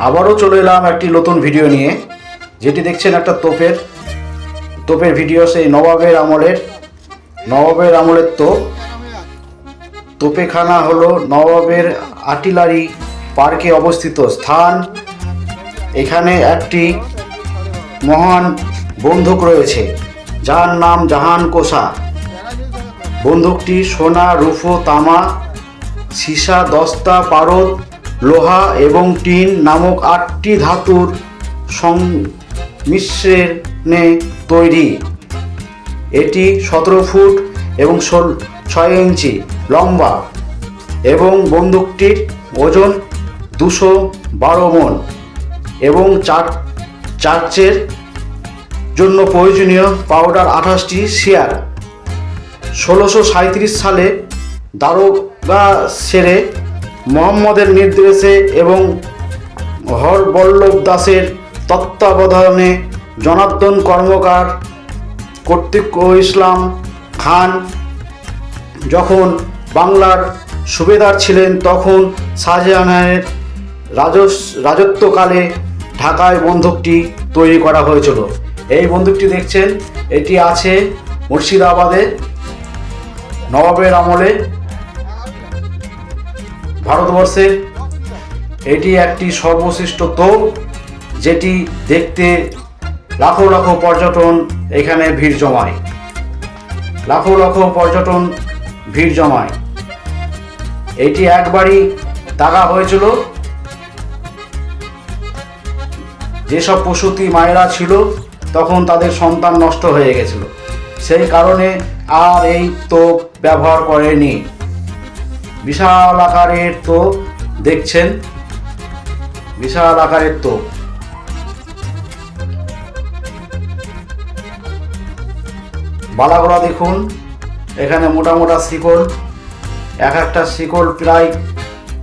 আবারও চলে এলাম একটি নতুন ভিডিও নিয়ে। যেটি দেখছেন একটা তোপের ভিডিও। সেই নবাবের আমলের তোপেখানা হলো নবাবের আর্টিলারি পার্কে অবস্থিত স্থান। এখানে একটি মহান বন্দুক রয়েছে যার নাম জাহান কোষা। বন্দুকটি সোনা, রূপো, তামা, সীসা, দস্তা, পারদ, লোহা এবং টিন নামক 8টি ধাতুর সংমিশ্রণে তৈরি। এটি 17 ফুট এবং 6 ইঞ্চি লম্বা এবং বন্দুকটির ওজন 212 মণ এবং চার্জের জন্য প্রয়োজনীয় পাউডার 28টি শিয়ার। 1637 সালে দারোগা শেরে মোহাম্মদের নির্দেশে এবং হরবল্লভ দাসের তত্ত্বাবধানে জনার্দন কর্মকার কর্তৃক ইসলাম খান যখন বাংলার সুবেদার ছিলেন তখন শাহজাহানের রাজত্বকালে ঢাকায় বন্দুকটি তৈরি করা হয়েছিল। এই বন্দুকটি দেখছেন, এটি আছে মুর্শিদাবাদে নবাবের আমলে ভারতবর্ষে। এটি একটি সর্বশ্রেষ্ঠ তোপ, যেটি দেখতে লাখো লাখো পর্যটন এখানে ভিড় জমায়। এটি একবারই দাগা হয়েছিল। যেসব প্রসূতি মায়েরা ছিল তখন তাদের সন্তান নষ্ট হয়ে গেছিল, সেই কারণে আর এই তোপ ব্যবহার করেনি। বিশাল আকারের তোপ দেখছেন, বিশাল আকারের তোপ। বালাগোড়া দেখুন, এখানে মোটা মোটা শিকল, একটা শিকল প্রায়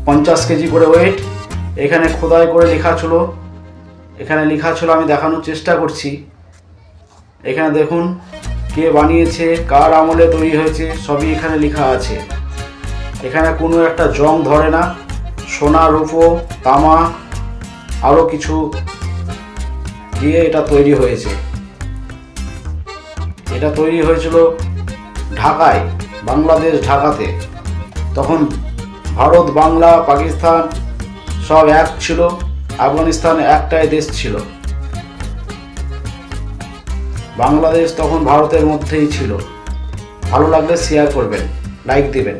50 কেজি করে ওয়েট। এখানে খোদাই করে লেখা ছিল, আমি দেখানোর চেষ্টা করছি। এখানে দেখুন কে বানিয়েছে, কার আমলে তৈরি হয়েছে, সবই এখানে লেখা আছে। এখানে কোনো একটা জং ধরে না। সোনা, রূপো, তামা আরও কিছু দিয়ে এটা তৈরি হয়েছে। এটা তৈরি হয়েছিল ঢাকায়, বাংলাদেশ ঢাকাতে। তখন ভারত, বাংলা, পাকিস্তান সব এক ছিল। আফগানিস্তান একটাই দেশ ছিল। বাংলাদেশ তখন ভারতের মধ্যেই ছিল। ভালো লাগলে শেয়ার করবেন, লাইক দিবেন।